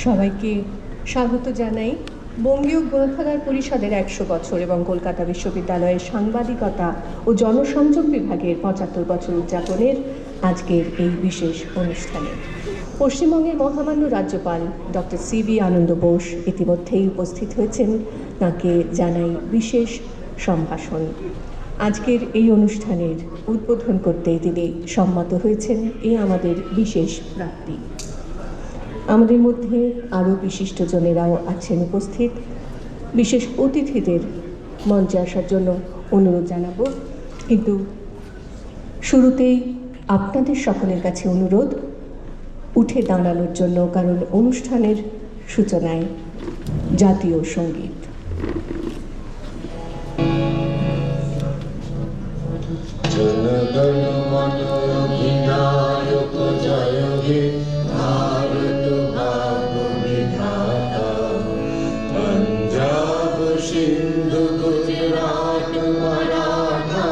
সবাইকে স্বাগত জানাই বঙ্গীয় গ্রন্থাগার পরিষদের 100 বছর এবং কলকাতা বিশ্ববিদ্যালয়ের সাংবাদিকতা ও জনসংযোগ বিভাগের 75 বছর উদযাপনের আজকের এই বিশেষ অনুষ্ঠানে। পশ্চিমবঙ্গের মহামান্য রাজ্যপাল DrCVAnandaBose ইতিমধ্যেই উপস্থিত হয়েছেন। তাকে জানাই বিশেষ সম্ভাষণ। আজকের এই অনুষ্ঠানের উদ্বোধন করতে তিনি সম্মত হয়েছেন, এ আমাদের বিশেষ প্রাপ্তি। আমাদের মধ্যে আরও বিশিষ্টজনেরাও আছেন উপস্থিত। বিশেষ অতিথিদের মঞ্চে আসার জন্য অনুরোধ জানাবো, কিন্তু শুরুতেই আপনাদের সকলের কাছে অনুরোধ উঠে দাঁড়ানোর জন্য, কারণ অনুষ্ঠানের সূচনায় জাতীয় সঙ্গীত। জনগণ মন অধিনায়ক জয় হে ভারত ভাগ্য বিধাতা, পঞ্জাব সিন্ধু গুজরাট মারাঠা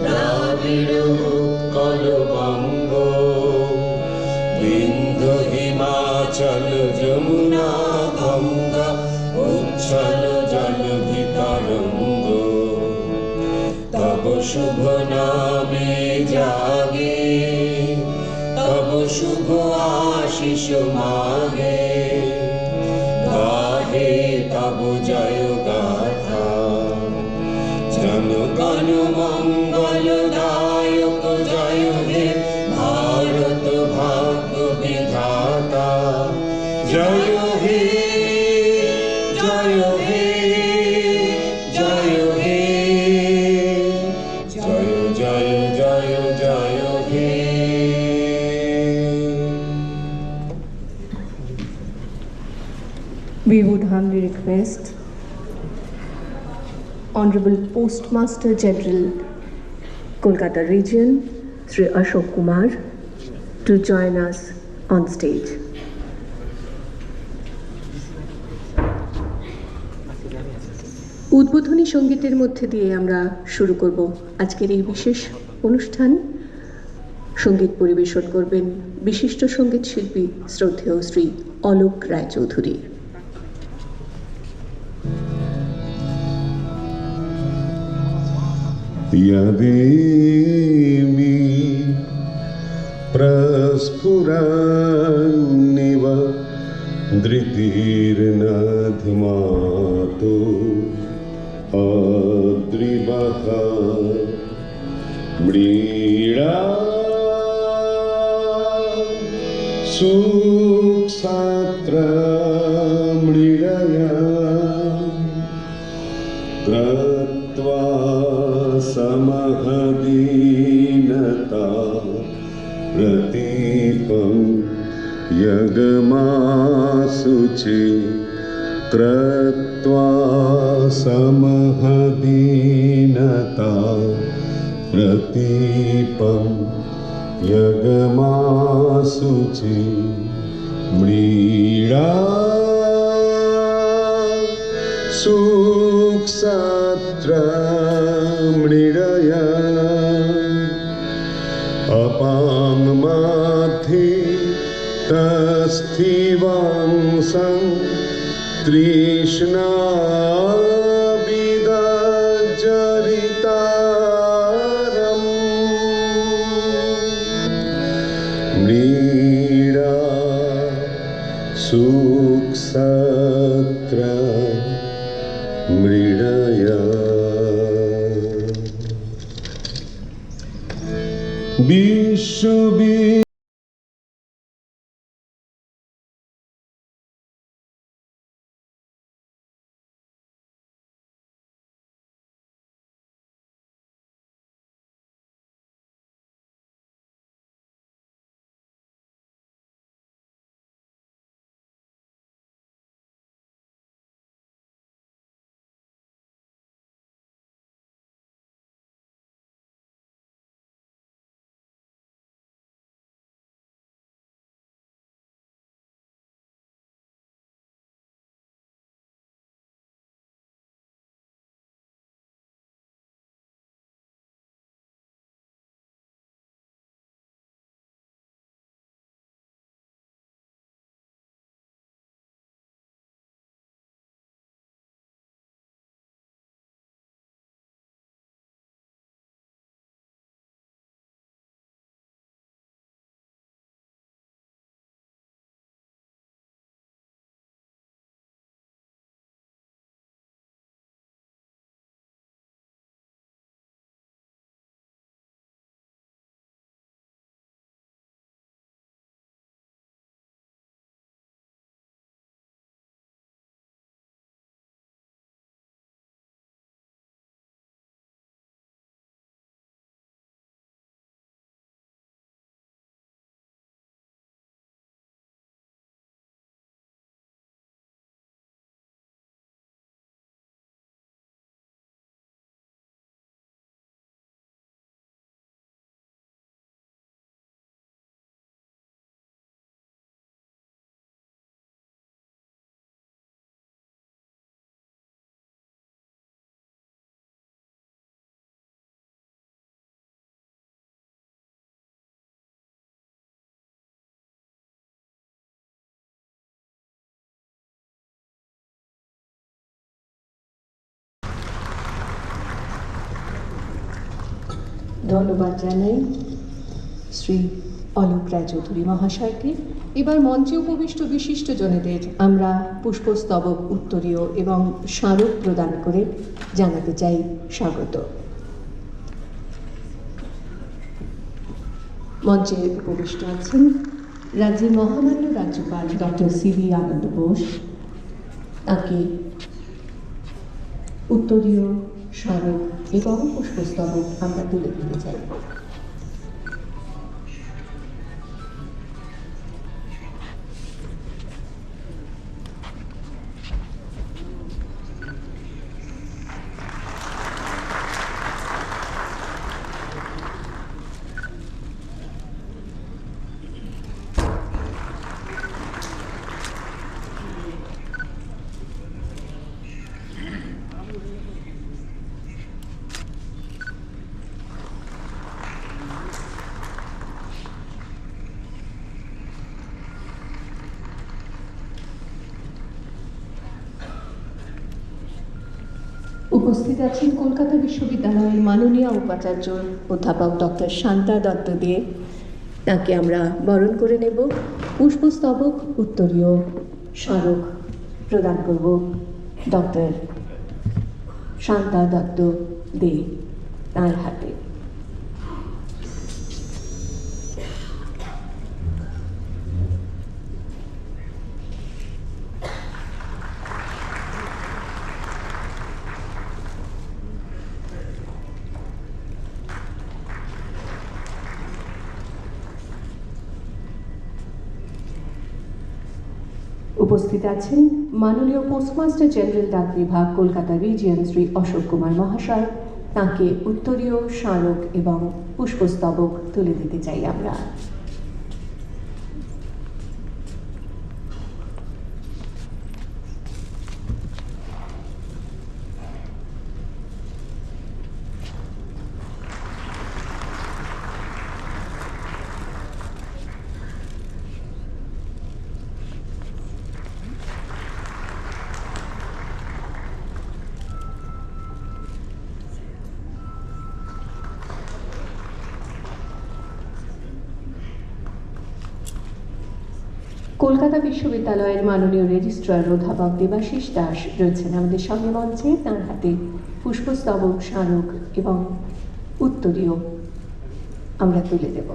দ্রাবিড় উৎকল বঙ্গ, বিন্ধ্য হিমাচল যমুনা গঙ্গা উচ্ছল জলধি তরঙ্গ, তব শুভ নামে জাগে তব শুভ আশিস মাগে, গাহে তব জয় গাথা। জনগণ মঙ্গল দায়ক জয় হে ভারত ভাগ্য বিধাতা, জয় হে জয় হে জয় হে জয় জয় জয় জয় হে। We would humbly request Honorable Postmaster General, Kolkata Region, Sri Ashok Kumar, to join us on stage. উদ্বোধনী সঙ্গীতের মধ্যে দিয়ে আমরা শুরু করব আজকের এই বিশেষ অনুষ্ঠান। সঙ্গীত পরিবেশন করবেন বিশিষ্ট সঙ্গীত শিল্পী শ্রদ্ধেয় শ্রী অলোক রায়চৌধুরী। यदेमि प्रस्फुरन्निव धृतिर्नधिमातो अद्रिवः म्रीडा सुक्षात्र मृडया कृत्वा समहदीनता प्रतीपं यगमासुचे, कृत्वा समहदीनता प्रतीपं यगमासुचे, म्रीडा सुक्षात्र मृडया अपां माथे तस्थिवांसं तृष्णा विदजरितारम्, म्रीडा सुक्षात्र मृडया। विश्व ধন্যবাদ জানাই শ্রী অলোক রায়চৌধুরী মহাশয়কে। এবার মঞ্চে উপবিষ্ট বিশিষ্টজনেদের আমরা পুষ্পস্তবক, উত্তরীয় এবং স্মারক প্রদান করে জানাতে চাই স্বাগত। মঞ্চে উপবিষ্ট আছেন রাজ্যের মহামান্য রাজ্যপাল DrCVAnandaBose। তাকে উত্তরীয়, স্মারক এবং পুষ্পস্তবক আমরা তুলে দিতে চাই। উপস্থিত আছেন কলকাতা বিশ্ববিদ্যালয়ের মাননীয় উপাচার্য অধ্যাপক ডক্টর শান্তা দত্ত দে। তাকে আমরা বরণ করে নেব। পুষ্পস্তবক, উত্তরীয়, স্মারক প্রদান করব ডক্টর শান্তা দত্ত দে তার হাতে। উপস্থিত আছেন মাননীয় পোস্টমাস্টার জেনারেল ডাক বিভাগ কলকাতা রিজিয়ন শ্রী অশোক কুমার মহাশয়। তাকে উত্তরীয়, স্মারক এবং পুষ্পস্তবক তুলে দিতে চাই আমরা। কলকাতা বিশ্ববিদ্যালয়ের মাননীয় রেজিস্ট্রার অধ্যাপক দেবাশিস দাস রয়েছেন আমাদের সঙ্গে মঞ্চে। তাঁর হাতে পুষ্পস্তবক, স্মারক এবং উত্তরীয় আমরা তুলে দেব।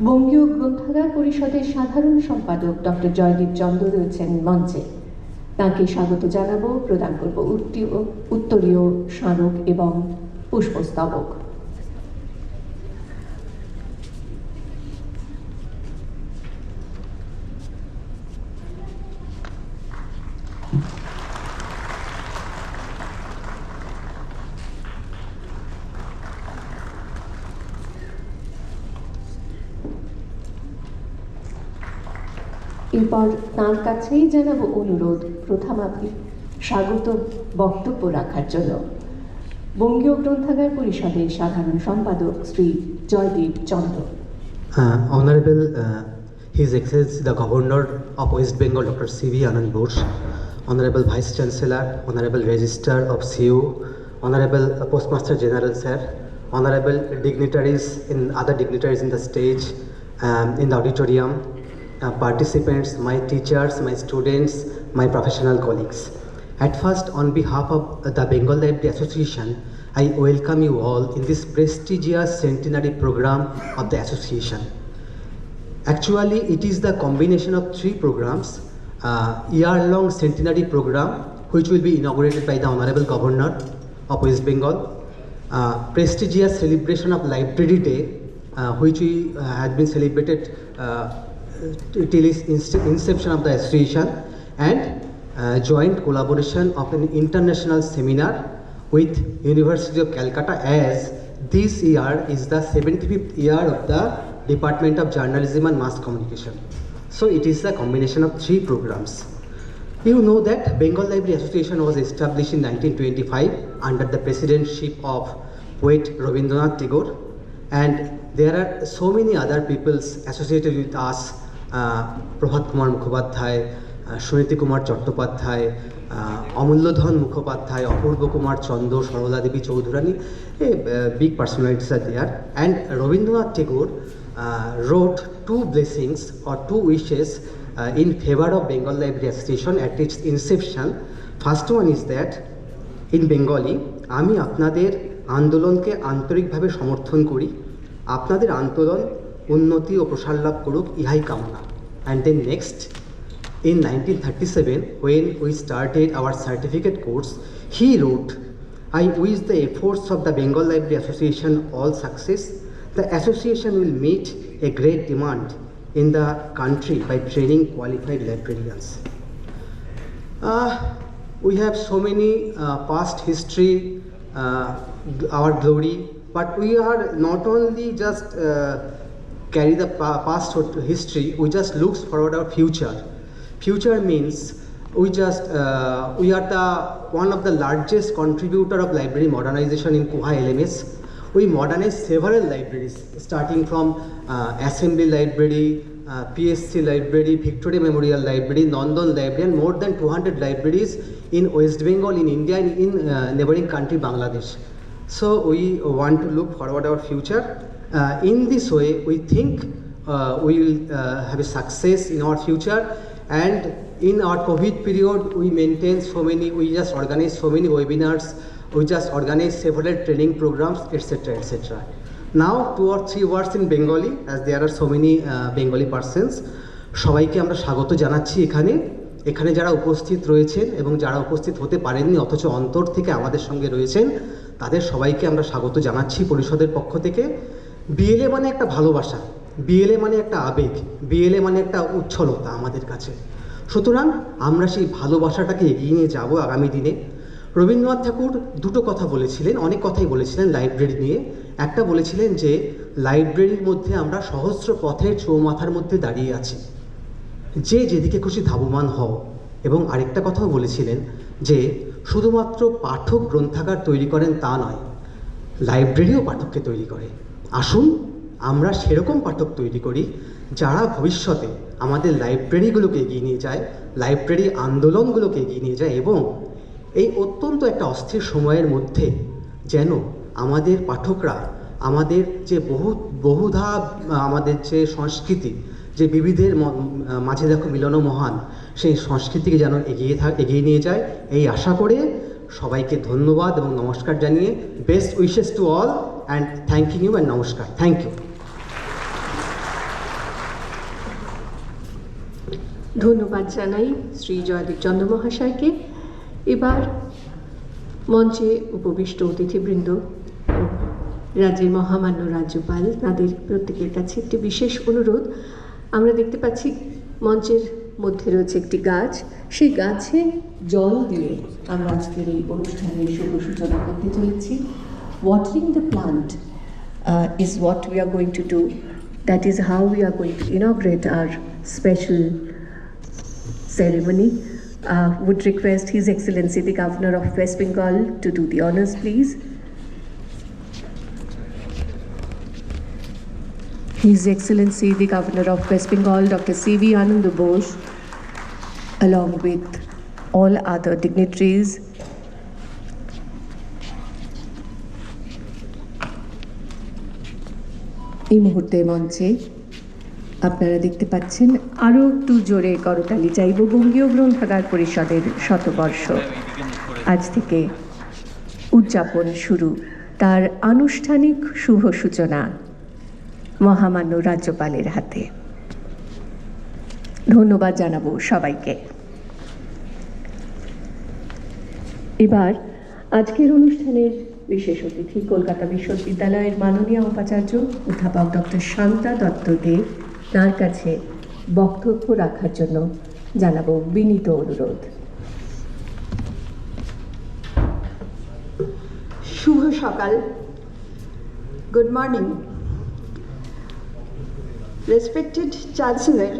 বঙ্গীয় গ্রন্থাগার পরিষদের সাধারণ সম্পাদক ডক্টর জয়দীপ চন্দ্র রয়েছেন মঞ্চে। তাকে স্বাগত জানাবো, প্রদান করব উত্তরীয়, স্মারক এবং পুষ্পস্তবক। এরপর তাঁর কাছেই জানাবো অনুরোধ প্রথামাফিক স্বাগত বক্তব্য রাখার জন্য বঙ্গীয় গ্রন্থাগার পরিষদের সাধারণ সম্পাদক শ্রী জয়দীপ চন্দ্র। Honorable His Excellency the Governor of West Bengal DrCVAnandaBose, Honorable Vice Chancellor, Honorable Registrar of CU, Honorable Postmaster General Sir, Honorable dignitaries and other dignitaries in the stage, in the auditorium, participants, my teachers, my students, my professional colleagues. At first, on behalf of the Bengal Library Association, I welcome you all in this prestigious centenary program of the association. Actually, it is the combination of three programs, year-long centenary program which will be inaugurated by the Honorable Governor of West Bengal, prestigious celebration of Library Day which had been celebrated till its inception of the association, and joint collaboration of an international seminar with University of Calcutta, as this year is the 75th year of the Department of Journalism and Mass Communication. So it is the combination of three programs. You know that Bengal Library Association was established in 1925 under the presidentship of poet Rabindranath Tagore, and there are so many other peoples associated with us, Prabhat Kumar Mukhopadhyay, Suniti Kumar Chattopadhyay, Amulyodhan Mukhopadhyay, Apurva Kumar Chando, Sarala Devi Chaudhurani, big personalities are there. And Rabindranath Tagore wrote two blessings or two wishes in favor of Bengal Library Association at its inception. First one is that in Bengali, আমি আপনাদের আন্দোলনকে আন্তরিকভাবে সমর্থন করি, আপনাদের আন্দোলন উন্নতি ও প্রসার লাভ করুক ইহাই কামনা। And then next, in 1937, when we started our certificate course, he wrote, I wish the efforts of the Bengal Library Association all success. The association will meet a great demand in the country by training qualified librarians. We have so many past history, our glory, but we are not only just carry the past history, we just look forward our future. Future means we are the one of the largest contributor of library modernization in Kuha LMS. We modernize several libraries, starting from Assembly Library, PSC Library, Victoria Memorial Library, Nandan Library, and more than 200 libraries in West Bengal, in India, and in neighboring country Bangladesh. So we want to look forward our future. In this way, we think we will have a success in our future. And in our COVID period, we just organize so many webinars, we just organize several training programs, etc., etc. Now 2 or 3 words in Bengali, as there are so many Bengali persons. সবাইকে আমরা স্বাগত জানাচ্ছি এখানে যারা উপস্থিত রয়েছেন এবং যারা উপস্থিত হতে পারেননি অথচ অন্তর থেকে আমাদের সঙ্গে রয়েছেন, তাদের সবাইকে আমরা স্বাগত জানাচ্ছি পরিষদের পক্ষ থেকে। বিএলএ মানে একটা ভালোবাসা, বিএলএ মানে একটা আবেগ, বিএলএ মানে একটা উচ্ছলতা আমাদের কাছে। সুতরাং আমরা সেই ভালোবাসাটাকে এগিয়ে নিয়ে যাব আগামী দিনে। রবীন্দ্রনাথ ঠাকুর দুটো কথা বলেছিলেন, অনেক কথাই বলেছিলেন লাইব্রেরি নিয়ে। একটা বলেছিলেন যে লাইব্রেরির মধ্যে আমরা সহস্র পথের চৌমাথার মধ্যে দাঁড়িয়ে আছি, যে যেদিকে খুশি ধাবমান হও। এবং আরেকটা কথাও বলেছিলেন যে শুধুমাত্র পাঠক গ্রন্থাগার তৈরি করেন তা নয়, লাইব্রেরিও পাঠককে তৈরি করে। আসুন আমরা সেরকম পাঠক তৈরি করি যারা ভবিষ্যতে আমাদের লাইব্রেরিগুলোকে এগিয়ে নিয়ে যায়, লাইব্রেরি আন্দোলনগুলোকে এগিয়ে নিয়ে যায়, এবং এই অত্যন্ত একটা অস্থির সময়ের মধ্যে যেন আমাদের পাঠকরা আমাদের যে বহুধা আমাদের যে সংস্কৃতি, যে বিবিধের মাঝে দেখো মিলন মহান, সেই সংস্কৃতিকে যেন এগিয়ে নিয়ে যায়, এই আশা করে সবাইকে ধন্যবাদ এবং নমস্কার জানিয়ে best wishes to all and thanking you and নমস্কার। Thank you. ধন্যবাদ জানাই শ্রী জয়দীপ চন্দ্র মহাশয়কে। এবার মঞ্চে উপবিষ্ট অতিথিবৃন্দ, রাজ্যের মহামান্য রাজ্যপাল, তাদের প্রত্যেকের কাছে একটি বিশেষ অনুরোধ। আমরা দেখতে পাচ্ছি মঞ্চের মধ্যে রয়েছে একটি গাছ, সেই গাছে জল দিয়ে আমরা আজকের এই অনুষ্ঠানের শুভ সূচনা করতে চলেছি। Watering the plant is what we are going to do. That is how we are going to inaugurate our special ceremony. Would request His Excellency the Governor of West Bengal to do the honors, please. His Excellency the Governor of West Bengal, Dr. CVAnandaBose, along with all other dignitaries, এই মুহূর্তে মঞ্চে আপনারা দেখতে পাচ্ছেন, আরও একটু জোরে করতালি চাইব। বঙ্গীয় গ্রন্থাগার পরিষদের শতবর্ষ আজ থেকে উদযাপন শুরু, তার আনুষ্ঠানিক শুভ সূচনা মহামান্য রাজ্যপালের হাতে। ধন্যবাদ জানাবো সবাইকে। এবার আজকের অনুষ্ঠানের বিশেষ অতিথি কলকাতা বিশ্ববিদ্যালয়ের মাননীয় উপাচার্য অধ্যাপক ডক্টর শান্তা দত্ত দেব, তার কাছে বক্তব্য রাখার জন্য জানাবো বিনীত অনুরোধ। শুভ সকাল, good morning. Respected Chancellor,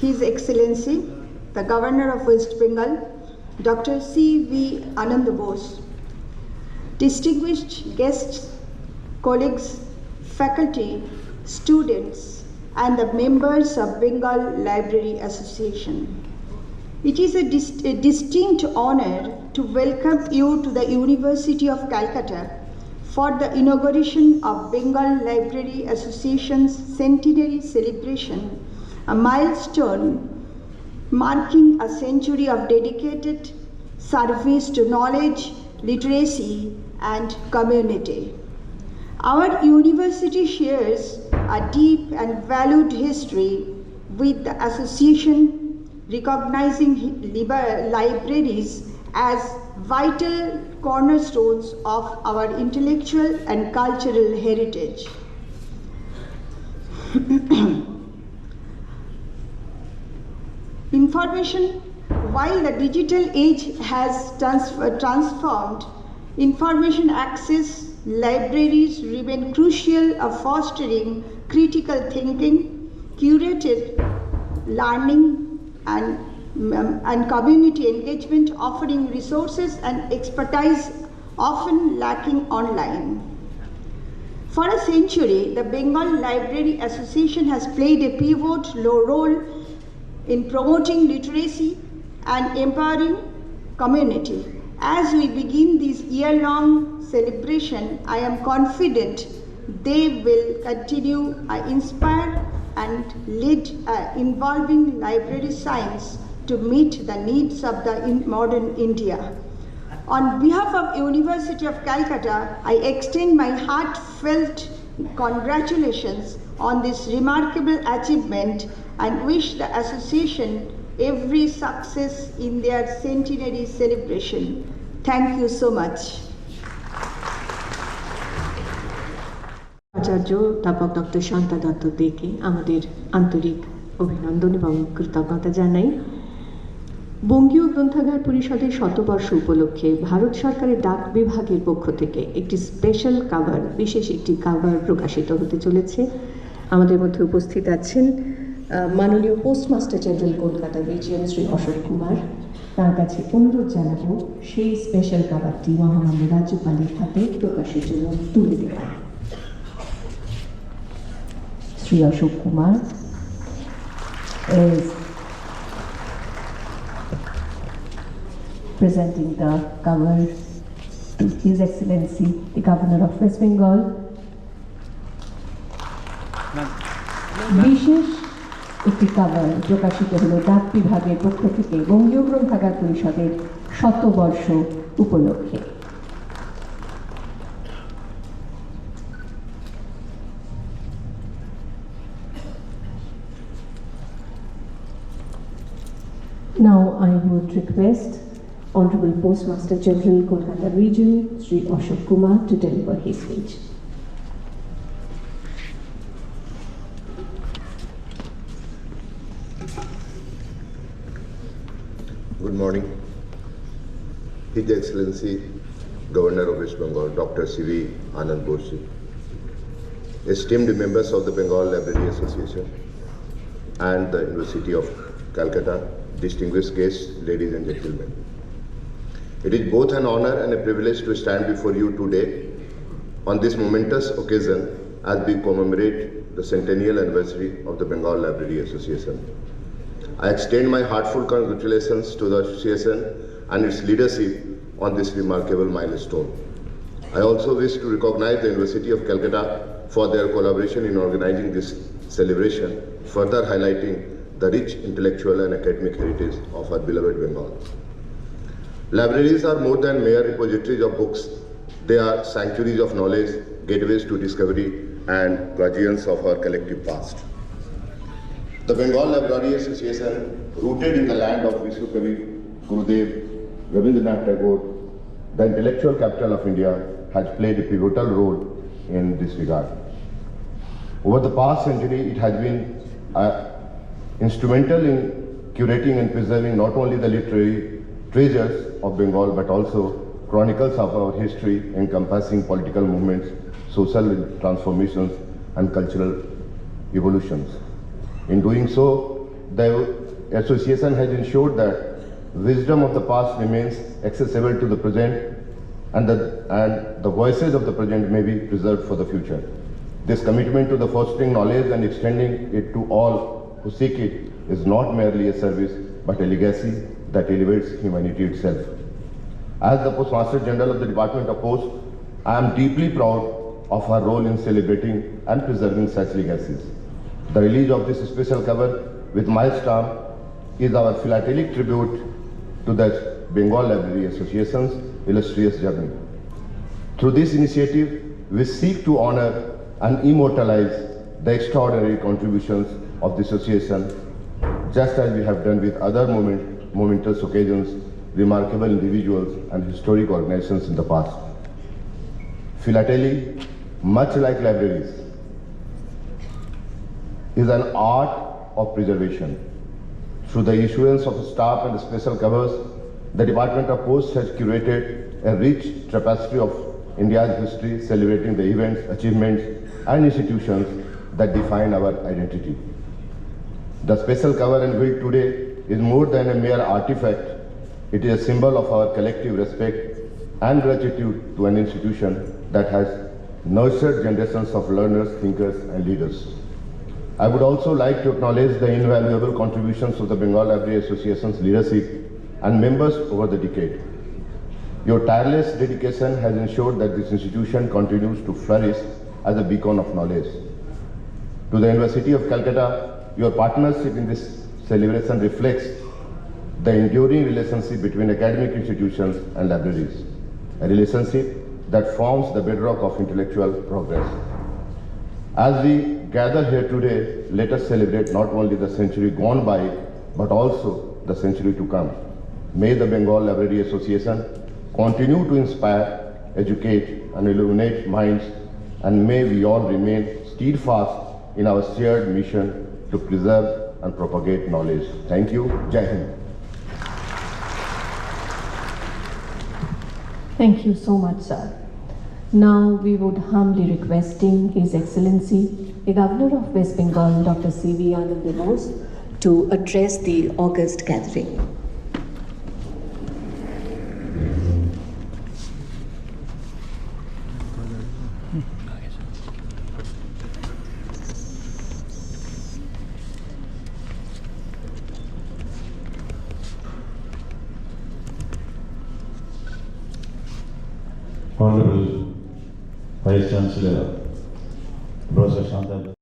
His Excellency the Governor of West Bengal, Dr. cvanandabose, distinguished guests, colleagues, faculty, students, and the members of Bengal Library Association. It is a distinct honor to welcome you to the University of Calcutta for the inauguration of Bengal Library Association's Centenary celebration, a milestone marking a century of dedicated service to knowledge, literacy, and community. Our university shares a deep and valued history with the association, recognizing libraries as vital cornerstones of our intellectual and cultural heritage. Information, while the digital age has transformed information access, libraries remain crucial of fostering critical thinking, curated learning, and community engagement, offering resources and expertise often lacking online. For a century, the Bengal Library Association has played a pivotal role in promoting literacy and empowering community. As we begin this year-long celebration, I am confident they will continue to inspire and lead involving library science to meet the needs of the modern India. On behalf of University of Calcutta, I extend my heartfelt congratulations on this remarkable achievement and wish the association every success in their centenary celebration. Thank you so much. আচার্য অধ্যাপক doctor Shanta Dutta দেকে আমাদের আন্তরিক অভিনন্দন এবং কৃতজ্ঞতা জানাই। বঙ্গীয় গ্রন্থাগার পরিষদের শতবর্ষ উপলক্ষে ভারত সরকারের ডাক বিভাগের পক্ষ থেকে একটি স্পেশাল কাভার, বিশেষ একটি কাভার প্রকাশিত হতে চলেছে। আমাদের মধ্যে উপস্থিত আছেন মাননীয় postmaster general Kolkata region Shri Ashok Kumar. তার কাছে অনুরোধ জানাবো সেই স্পেশাল কাভারটি মহামান্য রাজ্যপালের হাতে প্রকাশের জন্য তুলে দেওয়া। Sri Ashok Kumar is presenting the cover to His Excellency the Governor of West Bengal. বিশেষ একটি কাভার প্রকাশিত হলো ডাক বিভাগের পক্ষ থেকে বঙ্গীয় গ্রন্থাগার পরিষদের শতবর্ষ উপলক্ষে। Now I would request Honorable Postmaster General Kolkata Region, Sri Ashok Kumar, to deliver his speech. Good morning. His Excellency Governor of West Bengal, Dr. cvanandabose, esteemed members of the Bengal Library Association and the University of Calcutta, distinguished guests, ladies and gentlemen. It is both an honor and a privilege to stand before you today on this momentous occasion as we commemorate the centennial anniversary of the Bengal Library Association. I extend my heartfelt congratulations to the association and its leadership on this remarkable milestone. I also wish to recognize the University of Calcutta for their collaboration in organizing this celebration, further highlighting the rich intellectual and academic heritage of our beloved Bengal. Libraries are more than mere repositories of books. They are sanctuaries of knowledge, gateways to discovery, and guardians of our collective past. The Bengal Library Association, rooted in the land of Vishwakavi, Gurudev, Rabindranath Tagore, the intellectual capital of India, has played a pivotal role in this regard. Over the past century, it has been instrumental in curating and preserving not only the literary treasures of Bengal but also chronicles of our history encompassing political movements, social transformations and cultural evolutions. In doing so, the association has ensured that wisdom of the past remains accessible to the present and the voices of the present may be preserved for the future. This commitment to the fostering knowledge and extending it to all who seek it is not merely a service but a legacy that elevates humanity itself. As the Postmaster General of the Department of Post, I am deeply proud of our role in celebrating and preserving such legacies. The release of this special cover with my stamp is our philatelic tribute to the Bengal Library Association's illustrious journey. Through this initiative, we seek to honor and immortalize the extraordinary contributions of the association, just as we have done with other momentous occasions, remarkable individuals and historic organizations in the past. Philately, much like libraries, is an art of preservation. Through the issuance of stamp and special covers, the Department of Post has curated a rich tapestry of India's history, celebrating the events, achievements, and institutions that define our identity. The special cover unveiled today is more than a mere artifact. It is a symbol of our collective respect and gratitude to an institution that has nurtured generations of learners, thinkers, and leaders. I would also like to acknowledge the invaluable contributions of the Bengal Library Association's leadership and members over the decade. Your tireless dedication has ensured that this institution continues to flourish as a beacon of knowledge. To the University of Calcutta, your partnership in this celebration reflects the enduring relationship between academic institutions and libraries, a relationship that forms the bedrock of intellectual progress. As we gather here today, let us celebrate not only the century gone by, but also the century to come. May the Bengal Library Association continue to inspire, educate, and illuminate minds, and may we all remain steadfast in our shared mission to preserve and propagate knowledge. Thank you. Jai Hind. Thank you so much, sir. Now we would humbly requesting His Excellency, the Governor of West Bengal, Dr. CVAnandaBose, to address the august gathering. Honorable Vice Chancellor, Professor Shanta,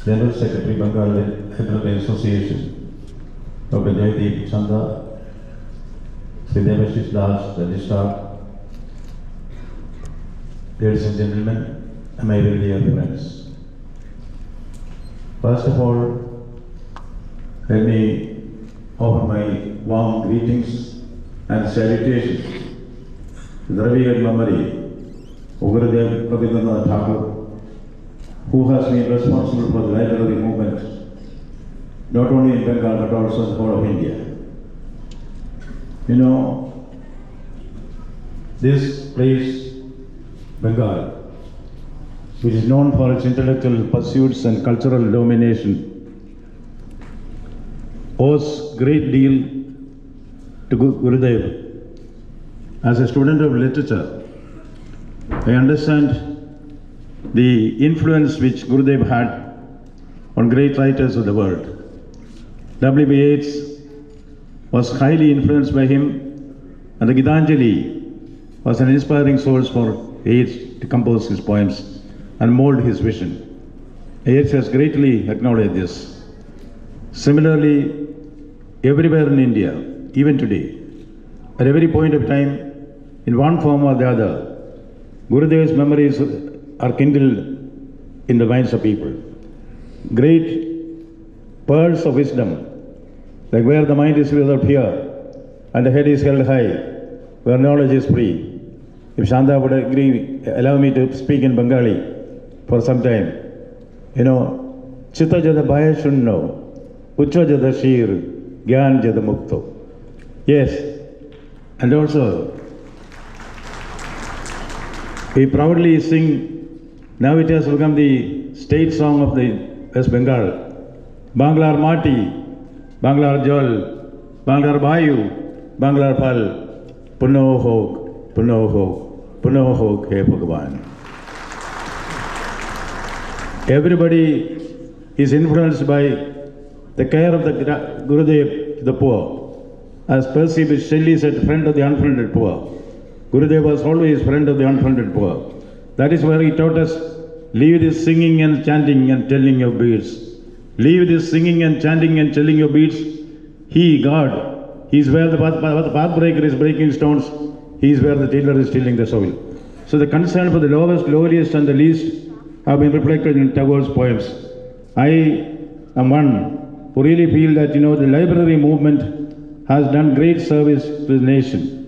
General Secretary, Bengal Library Association, Dr. Jaydeep Chanda, Sri Devashish Das, Registrar, ladies and gentlemen, and my very dear friends. First of all, let me offer my warm greetings and salutations to the revered memory of Gurudev Rabindranath Tagore, who has been responsible for the library movement, not only in Bengal but also in the whole of India. You know, this place, Bengal, which is known for its intellectual pursuits and cultural domination, owes great deal to Gurudev. As a student of literature, I understand the influence which Gurudev had on great writers of the world. W.B. Yeats was highly influenced by him, and the Gitanjali was an inspiring source for Yeats to compose his poems and mold his vision. Yeats has greatly acknowledged this. Similarly, everywhere in India, even today, at every point of time, in one form or the other, Gurudev's memories are kindled in the minds of people. Great pearls of wisdom, like where the mind is without fear and the head is held high, where knowledge is free. If Shanta would allow me to speak in Bengali for some time, you know, Chitta jada bhaya shunno, ucha jada shir, gyan jada mukto. Yes, and also we proudly sing Now it has become the state song of the West Bengal. Banglar Mati, Banglar Jol, Banglar Bayu, Banglar Pal, Puno Hok, Puno Hok, Puno Hok, He Bhagavan. Everybody is influenced by the care of the Gurudev to the poor. As Percy B. Shelley said, friend of the unfriended poor. Gurudev was always friend of the unfriended poor. That is where he taught us, leave this singing and chanting and telling your beads. Leave this singing and chanting and telling your beads. He, God, He is where the pathbreaker is breaking stones. He is where the tiller is tilling the soil. So the concern for the lowest, lowliest and the least have been reflected in Tagore's poems. I am one who really feel that, the library movement has done great service to the nation.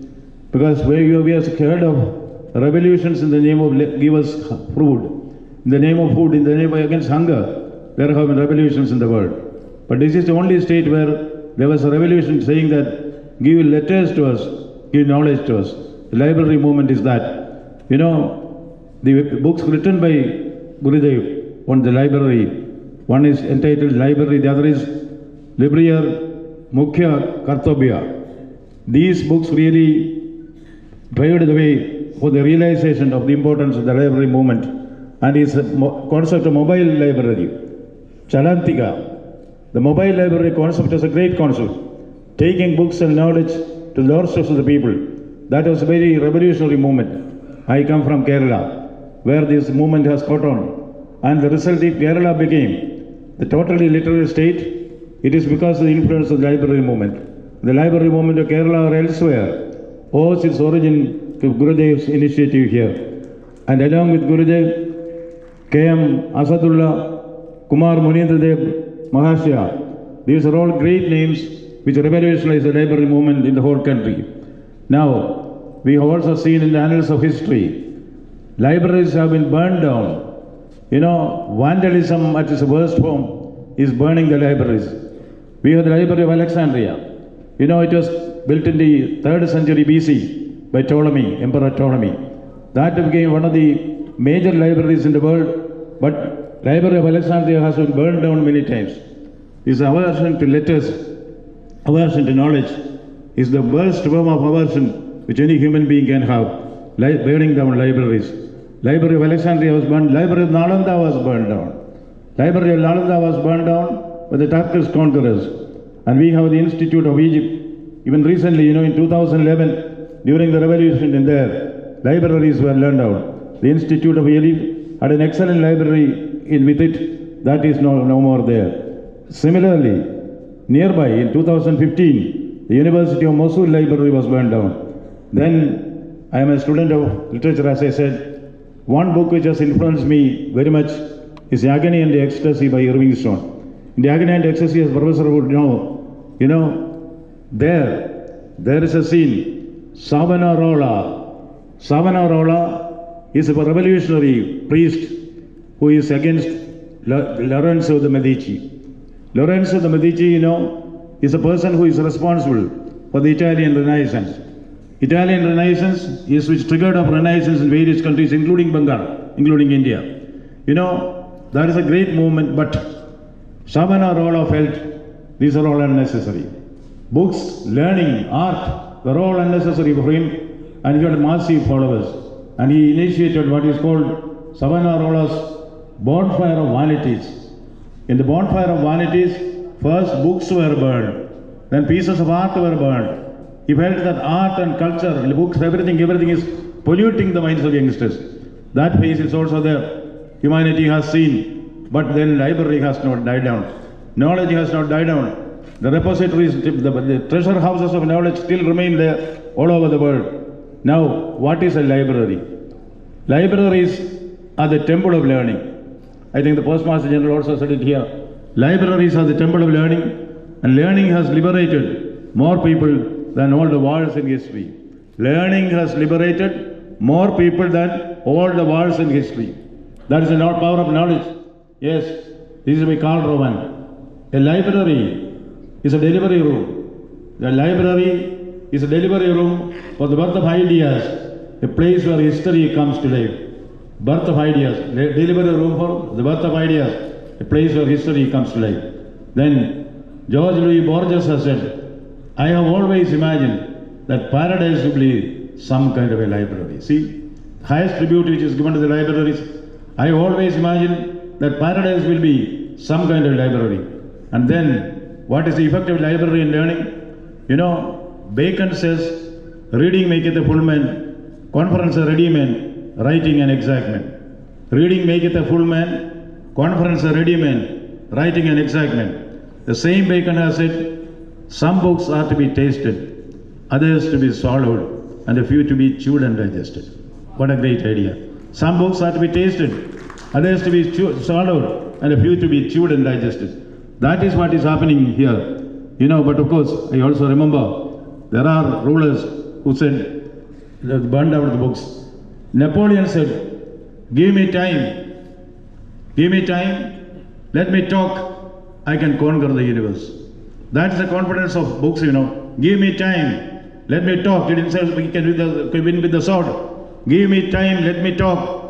Because we have heard of revolutions in the name of give us food, in the name of food, in the name of against hunger, there have been revolutions in the world. But this is the only state where there was a revolution saying that give letters to us, give knowledge to us. The library movement is that. The books written by Gurudev on the library, one is entitled Library, the other is Librarian Mukhya Kartabya. These books really paved the way for the realization of the importance of the library movement and its concept of mobile library. Chalantika, the mobile library concept is a great concept, taking books and knowledge to the doorsteps of the people. That was a very revolutionary movement. I come from Kerala, where this movement has caught on, and the result is Kerala became the totally literary state. It is because of the influence of the library movement. The library movement of Kerala or elsewhere owes its origin to Gurudev's initiative here. And along with Gurudev, K.M. Asadullah, Kumar Munindradev Mahashya, these are all great names which revolutionized the library movement in the whole country. Now, we have also seen in the annals of history, libraries have been burned down. Vandalism at its worst form is burning the libraries. We have the Library of Alexandria. It was built in the 3rd century BC by Ptolemy, Emperor Ptolemy. That became one of the major libraries in the world, but Library of Alexandria has been burned down many times. This aversion to letters, aversion to knowledge, is the worst form of aversion which any human being can have, burning down libraries. Library of Alexandria was burned, Library of Nalanda was burned down. Library of Nalanda was burned down by the Turkish conquerors. And we have the Institute of Egypt. Even recently, in 2011, during the revolution in there, libraries were burned out. The Institute of Egypt had an excellent library with it. That is no more there. Similarly, nearby in 2015, the University of Mosul Library was burned down. Then I am a student of literature, as I said. One book which has influenced me very much is The Agony and the Ecstasy by Irving Stone. In The Agony and the Ecstasy, as Professor would know, there is a scene, Savonarola. Savonarola is a revolutionary priest who is against Lorenzo de Medici. Lorenzo de Medici, is a person who is responsible for the Italian Renaissance. Italian Renaissance is which triggered off Renaissance in various countries, including Bengal, including India. That is a great movement, but Savonarola felt these are all unnecessary. Books, learning, art were all unnecessary for him, and he had massive followers. And he initiated what is called Savonarola's Bonfire of Vanities. In the Bonfire of Vanities, first books were burned, then pieces of art were burned. He felt that art and culture, books, everything is polluting the minds of youngsters. That phase is also there. Humanity has seen, but then library has not died down. Knowledge has not died down. The repositories, the treasure houses of knowledge still remain there all over the world. Now, what is a library? Libraries are the temple of learning. I think the Postmaster General also said it here. Libraries are the temple of learning, and learning has liberated more people than all the wars in history. Learning has liberated more people than all the wars in history. That is the power of knowledge. Yes, this is by Karl Rowan. A library is a delivery room. The library is a delivery room for the birth of ideas, a place where history comes to life. birth of ideas, deliver a room for the birth of ideas, a place where history comes to life. Then George Louis Borges has said, I have always imagined that paradise will be some kind of a library. See, highest tribute which is given to the libraries, I have always imagined that paradise will be some kind of library. And then, what is the effect of library in learning? You know, Bacon says, reading maketh a full man, conference a ready man, writing an exact man. Reading maketh a full man, conference a ready man, writing an exact man. The same Bacon has said, some books are to be tasted, others to be swallowed, and a few to be chewed and digested. What a great idea. Some books are to be tasted, others to be swallowed, and a few to be chewed and digested. That is what is happening here. You know, but of course, I also remember there are rulers who said, they burned out the books. Napoleon said, give me time, let me talk, I can conquer the universe. That's the confidence of books, you know. Give me time, let me talk. He didn't say we can win with the sword. Give me time, let me talk.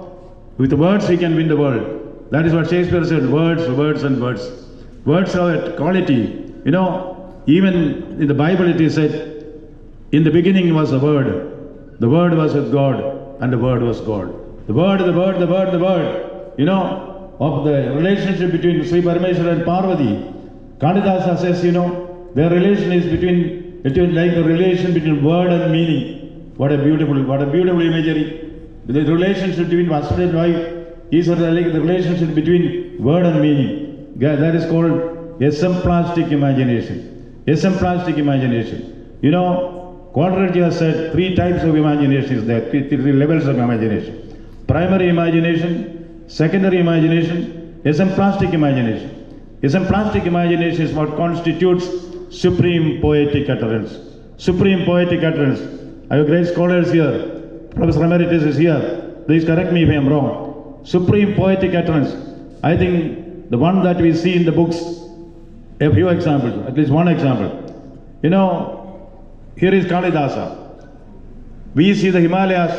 With words we can win the world. That is what Shakespeare said, words, words and words. Words have quality. You know, even in the Bible it is said, in the beginning was the Word was with God, and the Word was God. The Word, you know, of the relationship between Sri Parameshwara and Parvati. Kalidasa says, you know, their relation is like the relation between word and meaning. What a beautiful imagery. The relationship between husband and wife is like the relationship between word and meaning. That is called exemplastic imagination. Exemplastic imagination. You know, Coleridge has said 3 types of imagination is there, 3 levels of imagination. Primary imagination, secondary imagination, exemplastic imagination. Exemplastic imagination is what constitutes supreme poetic utterance. Supreme poetic utterance. I have great scholars here. Professor Emeritus is here. Please correct me if I am wrong. Supreme poetic utterance. I think the one that we see in the books, a few examples, at least one example. You know, here is Kalidasa. We see the Himalayas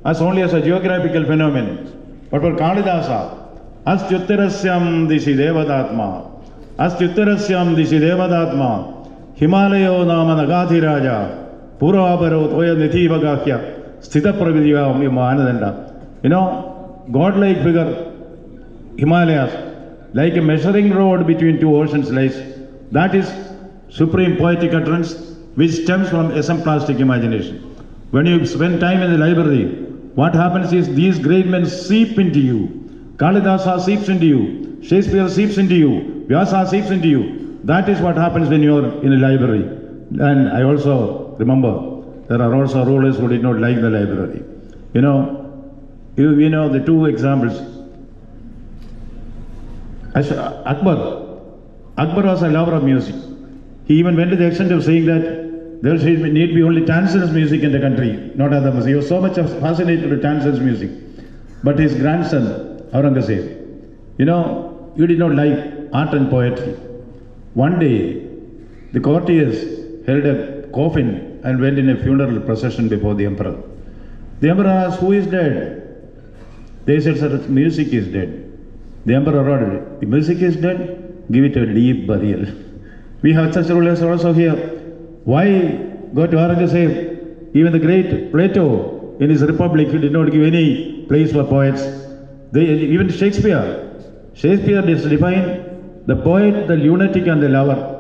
as only as a geographical phenomenon. But for Kalidasa, Astyuttarasyam dishi devadatma, Astyuttarasyam dishi devadatma, Himalayo nama nagati raja, Purabaro toya nithiva gakya, Sthita pravidya anadanda. You know, godlike figure, Himalayas, like a measuring rod between 2 oceans lies. That is supreme poetic utterance which stems from exemplastic imagination. When you spend time in the library, what happens is these great men seep into you. Kalidasa seeps into you, Shakespeare seeps into you, Vyasa seeps into you. That is what happens when you are in a library. And I also remember, there are also rulers who did not like the library. You know the 2 examples. Akbar was a lover of music. He even went to the extent of saying that there should need be only Tansen's music in the country, not other music. He was so much fascinated with Tansen's music. But his grandson, Aurangzeb, you know, he did not like art and poetry. One day, the courtiers held a coffin and went in a funeral procession before the emperor. The emperor asked, who is dead? They said, sir, music is dead. The emperor ordered, the music is dead, give it a deep burial. We have such rulers also here. Why go to Aurangzeb? Even the great Plato, in his Republic, he did not give any place for poets. Even Shakespeare defined the poet, the lunatic and the lover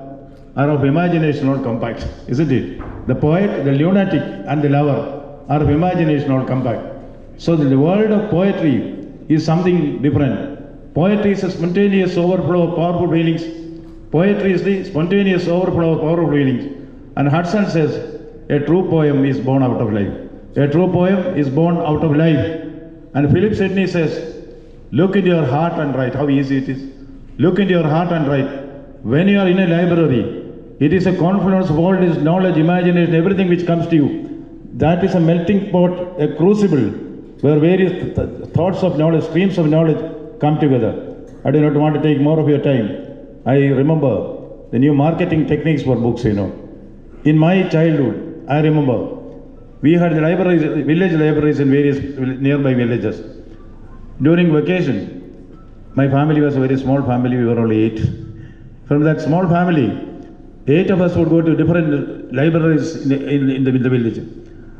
are of imagination all compact, isn't it? The poet, the lunatic and the lover are of imagination all compact. So the world of poetry is something different. Poetry is a spontaneous overflow of powerful feelings. Poetry is the spontaneous overflow of powerful feelings. And Hudson says, a true poem is born out of life. A true poem is born out of life. And Philip Sidney says, look into your heart and write. How easy it is. Look into your heart and write. When you are in a library, it is a confluence of all this knowledge, imagination, everything which comes to you. That is a melting pot, a crucible, where various thoughts of knowledge, streams of knowledge come together. I do not want to take more of your time. I remember the new marketing techniques for books, you know. In my childhood, I remember, we had the libraries, village libraries in various nearby villages. during vacation, my family was a very small family, we were only 8. From that small family, 8 of us would go to different libraries in the village.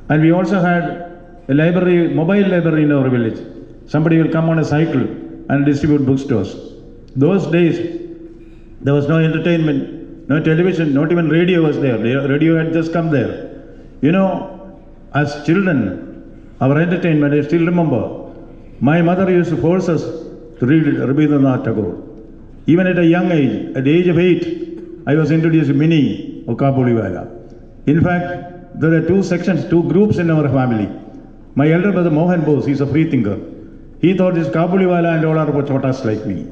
And we also had a library, mobile library in our village. Somebody will come on a cycle and distribute books to us. Those days, there was no entertainment, no television, not even radio was there. The radio had just come there. You know, as children, our entertainment, I still remember, my mother used to force us to read Rabindranath Tagore. Even at a young age, at the age of 8, I was introduced to Mini or Kabuliwala. In fact, there are 2 sections, 2 groups in our family. My elder brother Hon'ble, he's a free thinker. He thought this Kabuliwala and all are chotas like me.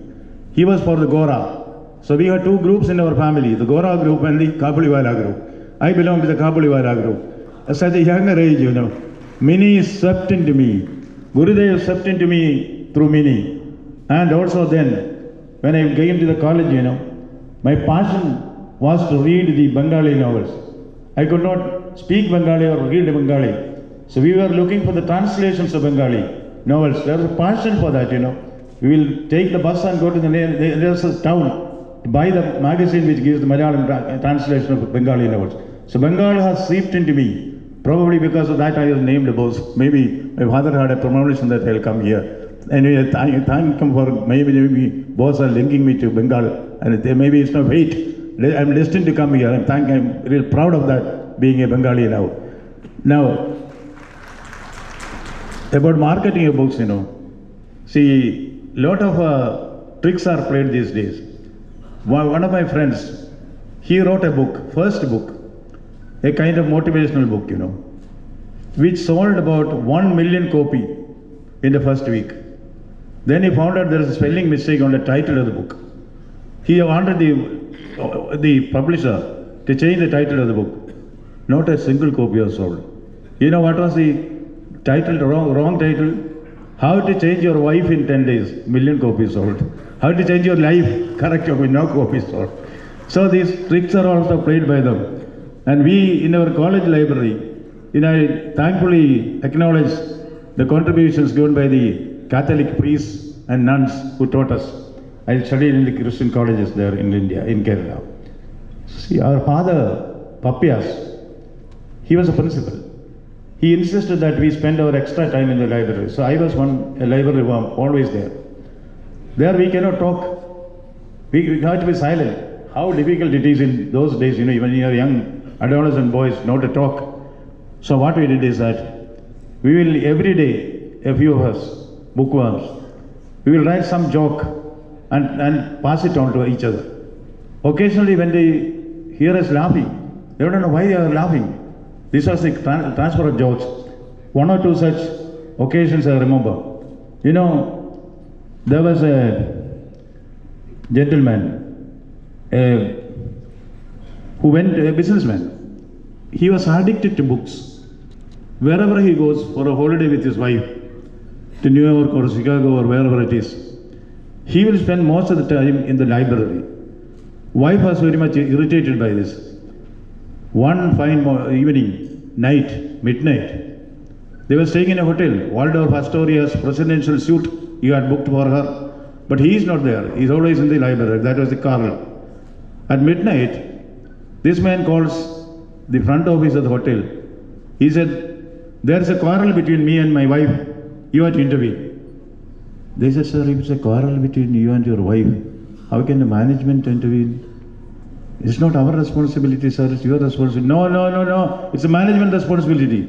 He was for the Gora. So we had 2 groups in our family, the Gora group and the Kabuliwala group. I belong to the Kabuliwala group. At such a younger age, you know, Mini swept into me. Gurudev swept into me through Mini. And also then, when I came to the college, you know, my passion was to read the Bengali novels. I could not speak Bengali or read Bengali. So we were looking for the translations of Bengali novels. There was a passion for that, you know. We will take the bus and go to the nearest town to buy the magazine which gives the Malayalam translation of Bengali novels. So Bengal has seeped into me. Probably because of that I was named Bose. Maybe my father had a premonition that I'll come here. Anyway, thank him for maybe Bose are linking me to Bengal. And maybe it's not fate. I'm destined to come here. I'm real proud of that, being a Bengali now. Now, about marketing of books, you know. See, a lot of tricks are played these days. One of my friends, he wrote a book, first book, a kind of motivational book, you know, which sold about 1 million copies in the first week. Then he found out there is a spelling mistake on the title of the book. He wanted the publisher to change the title of the book. Not a single copy was sold. You know what was the title, wrong title? How to change your wife in 10 days, million copies sold. How to change your life, correct copy, no copies sold. So these tricks are also played by them. And we, in our college library, I thankfully acknowledge the contributions given by the Catholic priests and nuns who taught us. I studied in the Christian colleges there in India, in Kerala. See, our father, Papias, he was a principal. He insisted that we spend our extra time in the library. So I was a library worm, always there. There we cannot talk. We have to be silent. How difficult it is in those days, you know, when you are young adolescent boys, not to talk. So what we did is that we will every day, a few of us, bookworms, we will write some joke and pass it on to each other. Occasionally when they hear us laughing, they don't know why they are laughing. This was the transfer of jokes. 1 or 2 such occasions I remember. You know, there was a gentleman who went, a businessman. He was addicted to books. Wherever he goes for a holiday with his wife, to New York or Chicago or wherever it is, he will spend most of the time in the library. Wife was very much irritated by this. One fine evening, midnight, they were staying in a hotel. Waldorf Astoria's presidential suite he had booked for her, but he is not there. He is always in the library. That was the Carl. At midnight, this man calls the front office of the hotel. He said, there is a quarrel between me and my wife. You have to intervene. They said, sir, if it's a quarrel between you and your wife, how can the management intervene? It's not our responsibility, sir. It's your responsibility. No. It's a management responsibility.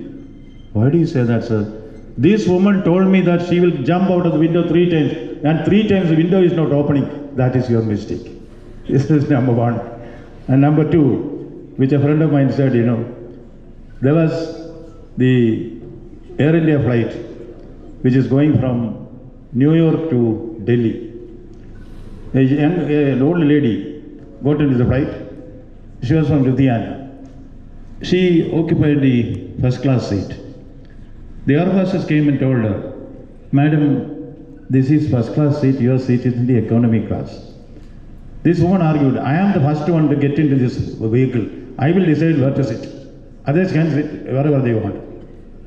Why do you say that, sir? This woman told me that she will jump out of the window 3 times, and 3 times the window is not opening. That is your mistake. This is number 1. And number 2, which a friend of mine said, you know, there was the Air India flight, which is going from New York to Delhi. An old lady got into the flight. She was from Ludhiana. She occupied the first class seat. The air hostess came and told her, Madam, this is first class seat, your seat is in the economy class. This woman argued, I am the first one to get into this vehicle. I will decide where to sit. Others can sit wherever they want.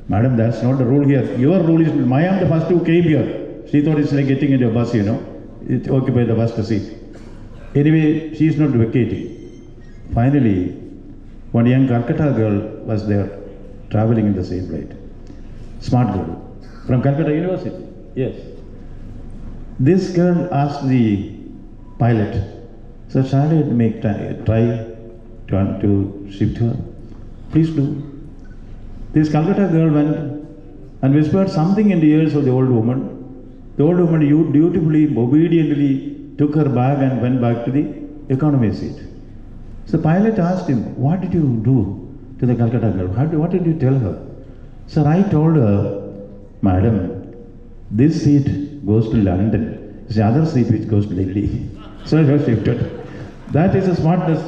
Madam, that's not the rule here. Your rule is, I am the first who came here. She thought it's like getting into a bus, you know. It occupied the first seat. Anyway, she is not vacating. Finally, one young Calcutta girl was there, traveling in the same flight. Smart girl. From Calcutta University. Yes. This girl asked the pilot, so shall I try to shift her? Please do. This Calcutta girl went and whispered something in the ears of the old woman. The old woman dutifully, obediently took her bag and went back to the economy seat. So the pilot asked him, what did you do to the Calcutta girl? What did you tell her? Sir, I told her, madam, this seat goes to London. It's the other seat which goes to Delhi. So I was shifted. That is a smartness,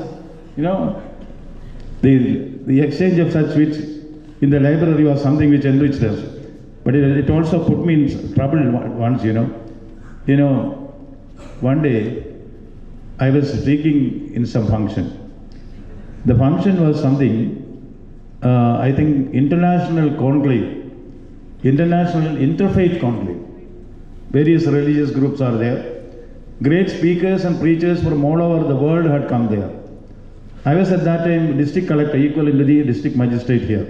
you know. The exchange of such which in the library was something which enriched us. But it also put me in trouble once, you know. You know, one day I was speaking in some function. The function was something, I think, international conclave, international interfaith conclave. Various religious groups are there. Great speakers and preachers from all over the world had come there. I was at that time district collector, equal to the district magistrate here.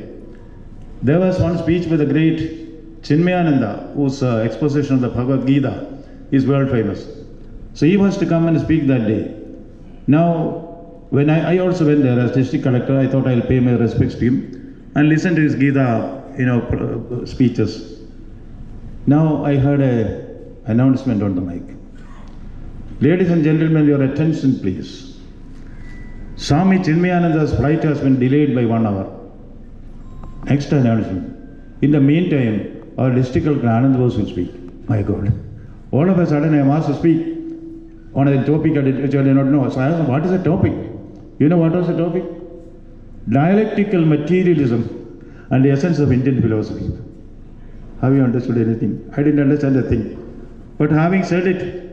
There was one speech by the great Chinmayananda, whose exposition of the Bhagavad Gita is world famous. So he was to come and speak that day. Now, when I also went there as district collector, I thought I'll pay my respects to him and listen to his Gita, speeches. Now I heard an announcement on the mic. Ladies and gentlemen, your attention please. Swami Chinmayananda's flight has been delayed by 1 hour. Next announcement. In the meantime, our district collector Anandabose will speak. My God. All of a sudden I am asked to speak on a topic which I did not know. So I asked, what is the topic? You know what was the topic? Dialectical materialism and the essence of Indian philosophy. Have you understood anything? I didn't understand a thing. But having said it,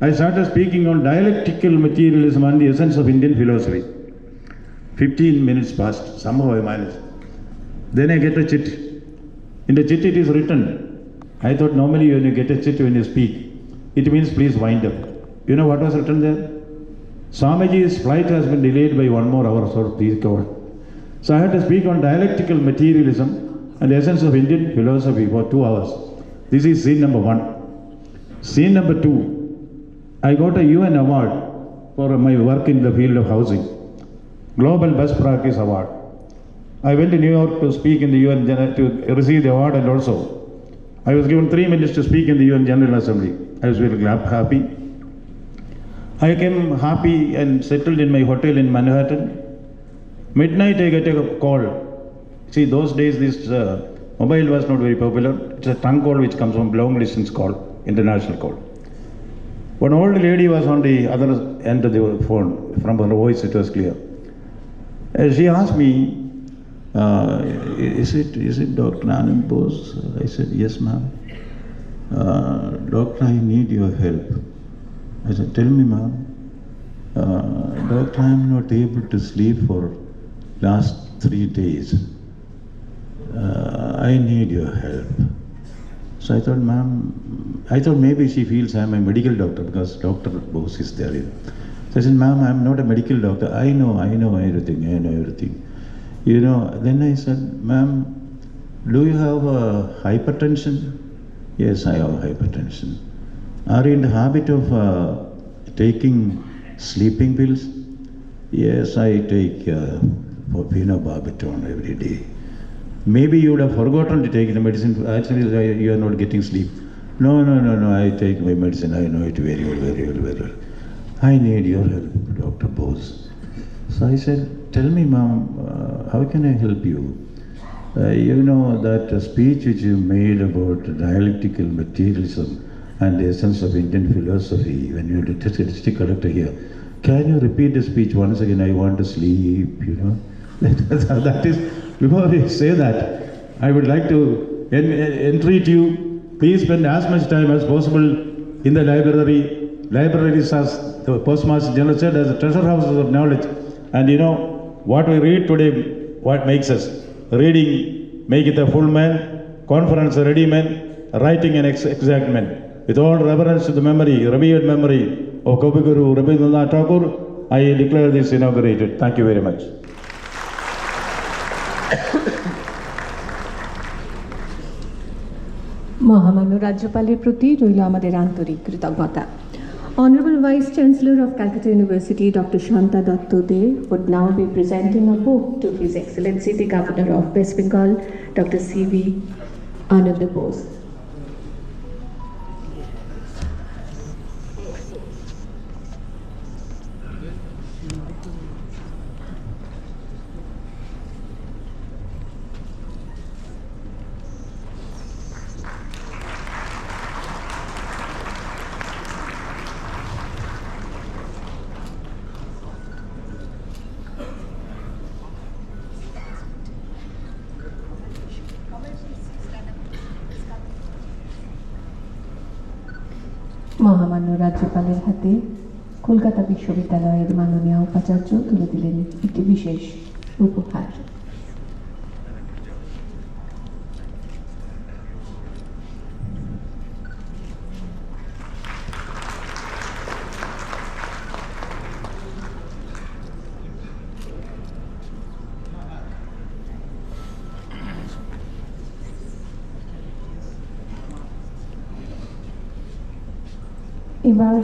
I started speaking on dialectical materialism and the essence of Indian philosophy. 15 minutes passed. Somehow I managed. Then I get a chit. In the chit it is written. I thought normally when you get a chit when you speak, it means please wind up. You know what was written there? Swamiji's flight has been delayed by 1 more hour, so please go on. So I had to speak on dialectical materialism and the essence of Indian philosophy for 2 hours. This is scene number 1. Scene number 2. I got a UN award for my work in the field of housing. Global Best Practice Award. I went to New York to speak in the UN to receive the award, and also I was given 3 minutes to speak in the UN General Assembly. I was very happy. I came happy and settled in my hotel in Manhattan. Midnight I get a call. See, those days this mobile was not very popular. It's a trunk call which comes from long distance call, international call. One old lady was on the other end of the phone. From her voice it was clear. She asked me, is it Dr. AnandBose? I said, yes ma'am. Doctor, I need your help. I said, tell me ma'am. Doctor, I am not able to sleep for last 3 days. I need your help. So I thought, ma'am, I thought maybe she feels I am a medical doctor because Dr. Bose is there. So I said, ma'am, I am not a medical doctor. I know everything. You know, then I said, ma'am, do you have hypertension? Yes, I have hypertension. Are you in the habit of taking sleeping pills? Yes, I take phenobarbital every day. Maybe you would have forgotten to take the medicine. Actually, you are not getting sleep. No, I take my medicine. I know it very well. I need your help, Dr. Bose. So I said, tell me, ma'am, how can I help you? You know that speech which you made about dialectical materialism and the essence of Indian philosophy when you did district collector here. Can you repeat the speech once again? I want to sleep, you know. That is, before we say that, I would like to entreat you, please spend as much time as possible in the library. Libraries, as the Postmaster General said, as the treasure houses of knowledge. And you know, what we read today, what makes us? Reading, make it a full man, conference a ready man, writing an exact man. with all reverence to the memory, revered memory of Guru Rabindranath Tagore, I declare this inaugurated. Thank you very much. মহামান্য রাজ্যপালের প্রতি রইল আমাদের আন্তরিক কৃতজ্ঞতা। Honorable Vice Chancellor of Calcutta University, Dr. Shanta Datta De, would now be presenting a book to His Excellency the Governor of West Bengal, Dr. cvanandabose. মহামান্য রাজ্যপালের হাতে কলকাতা বিশ্ববিদ্যালয়ের মাননীয় উপাচার্য তুলে দিলেন একটি বিশেষ উপহার। এবার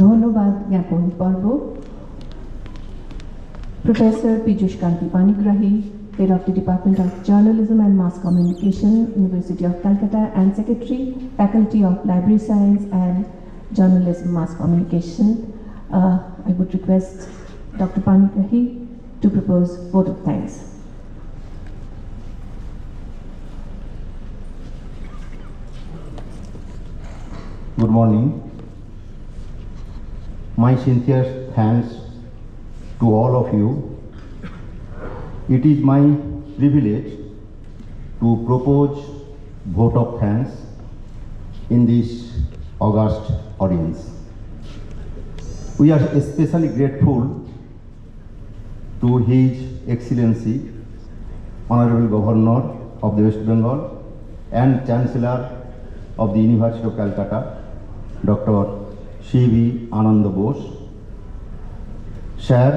ধন্যবাদ জ্ঞাপন পর্ব। Professor Piyush Kanti Panigrahi, Head of the Department of Journalism and Mass Communication, University of Calcutta, and Secretary, Faculty of Library Science and Journalism Mass Communication. I would request Dr. Panigrahi to propose vote of thanks. Good morning. My sincere thanks to all of you. It is my privilege to propose vote of thanks in this august audience. We are especially grateful to His Excellency, Honorable Governor of the West Bengal and Chancellor of the University of Calcutta, Dr. cvanandabose, Sir,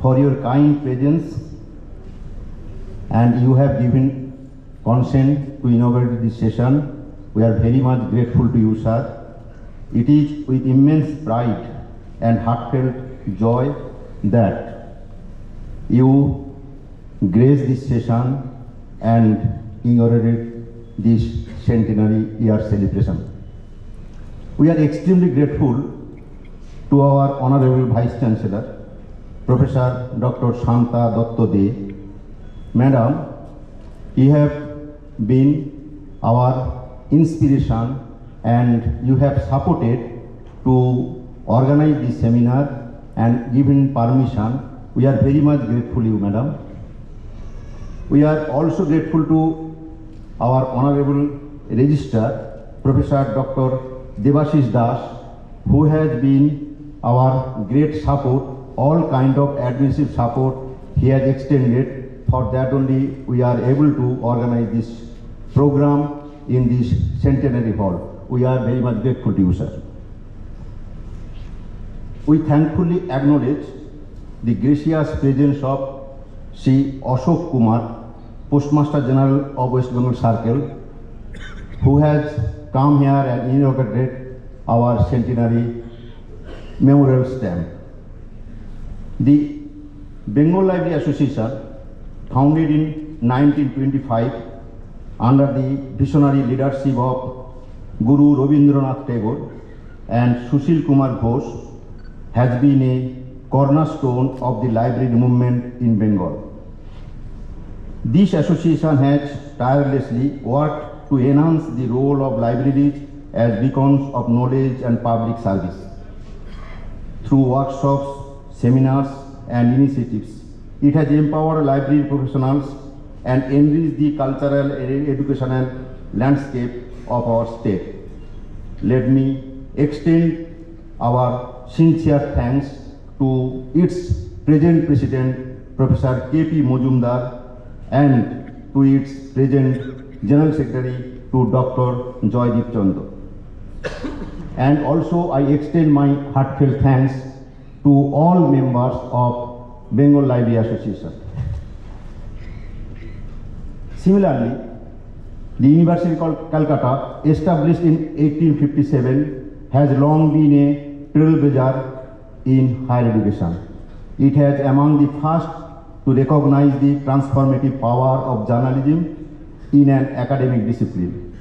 for your kind presence, and you have given consent to inaugurate this session. We are very much grateful to you, sir. It is with immense pride and heartfelt joy that you grace this session and inaugurate this centenary year celebration. We are extremely grateful to our Honorable Vice Chancellor, Professor Dr. Shanta Datta De. Madam, you have been our inspiration and you have supported to organize this seminar and given permission. We are very much grateful to you, madam. We are also grateful to our Honorable Registrar, Professor Dr. Devashish Das, who has been our great support, all kind of administrative support he has extended. For that only we are able to organize this program in this Centenary Hall. We are very much grateful to you, sir. We thankfully acknowledge the gracious presence of Sri Ashok Kumar, Postmaster General of West Bengal Circle, who has come here and inaugurated our centenary memorial stamp. The Bengal Library Association, founded in 1925 under the visionary leadership of Guru Rabindranath Tagore and Sushil Kumar Ghosh, has been a cornerstone of the library movement in Bengal. This association has tirelessly worked to enhance the role of libraries as beacons of knowledge and public service. Through workshops, seminars, and initiatives, it has empowered library professionals and enriched the cultural and educational landscape of our state. Let me extend our sincere thanks to its present President, Professor K.P. Mojumdar, and to its present General Secretary, to Dr. Joydeep Chandra. And also I extend my heartfelt thanks to all members of Bengal Library Association. Similarly, the University of Calcutta, established in 1857, has long been a trailblazer in higher education. It has among the first to recognize the transformative power of journalism in an academic discipline.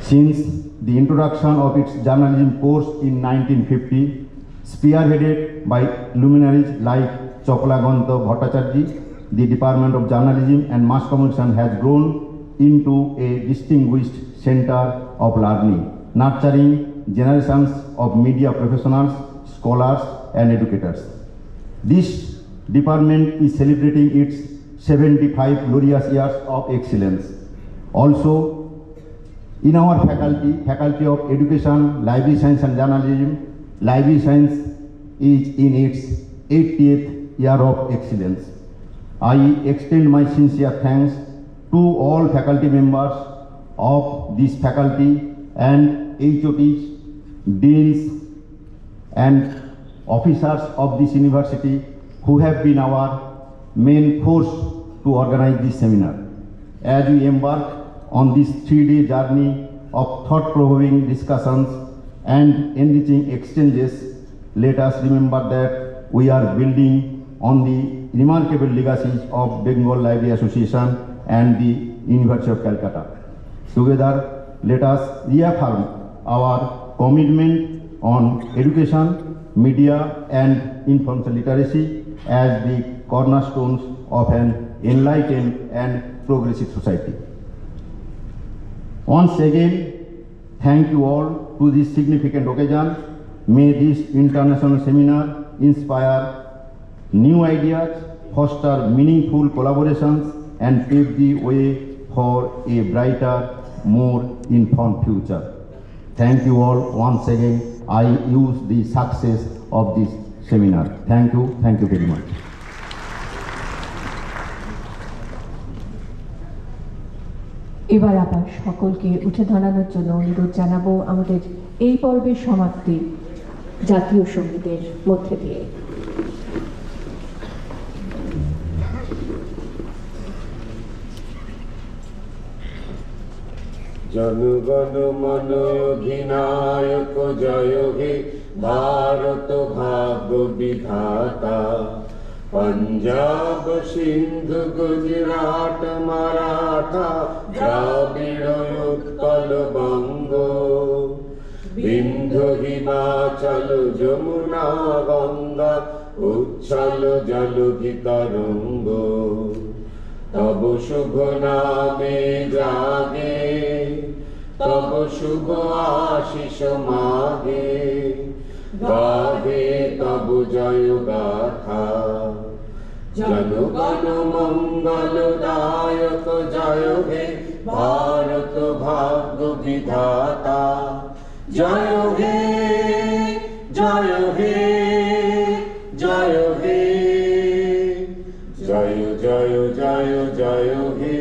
Since the introduction of its journalism course in 1950, spearheaded by luminaries like Choklaganta Bhattacharjee, the Department of Journalism and Mass Communication has grown into a distinguished center of learning, nurturing generations of media professionals, scholars, and educators. This department is celebrating its 75 glorious years of excellence. Also, in our Faculty of Education, Library Science and Journalism, Library Science is in its 80th year of excellence. I extend my sincere thanks to all faculty members of this faculty and HODs, deans and officers of this university who have been our main force to organize this seminar. As we embark on this 3-day journey of thought-provoking discussions and enriching exchanges, let us remember that we are building on the remarkable legacies of Bengal Library Association and the University of Calcutta. Together, let us reaffirm our commitment on education, media and information literacy as the cornerstones of an enlightened and progressive society. Once again, thank you all to this significant occasion. May this international seminar inspire new ideas, foster meaningful collaborations, and pave the way for a brighter, more informed future. Thank you all once again. I use the success of this seminar. Thank you very much. এবার আবার সকলকে উঠে দাঁড়ানোর জন্য অনুরোধ জানাবো আমাদের এই পর্বের সমাপ্তি জাতীয় সঙ্গীতের মধ্যে দিয়ে। জনগণ মন অধিনায়ক জয় হে ভারত ভাগ্য বিধাতা, পঞ্জাব সিন্ধু গুজরাট মারাঠা দ্রাবিড় উৎকল বঙ্গ, বিন্ধু হিমাচল যমুনা গঙ্গা উচ্ছল জলধি তরঙ্গ, তব শুভ নামে জাগে তব শুভ আশিস মাগে, গাবে তব জয় গাথা। জনগণ মঙ্গল দায়ক জয় হে ভারত ভাগ্য বিধাতা, জয় হে জয় হে জয় হে জয় জয় জয় জয় হে।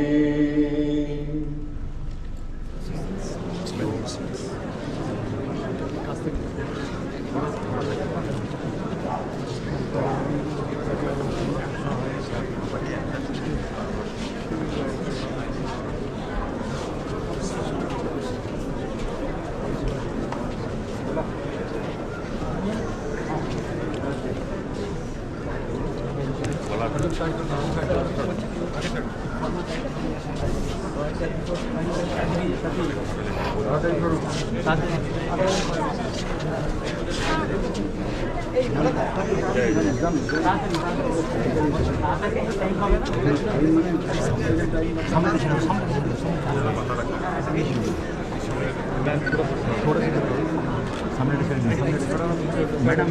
मैडम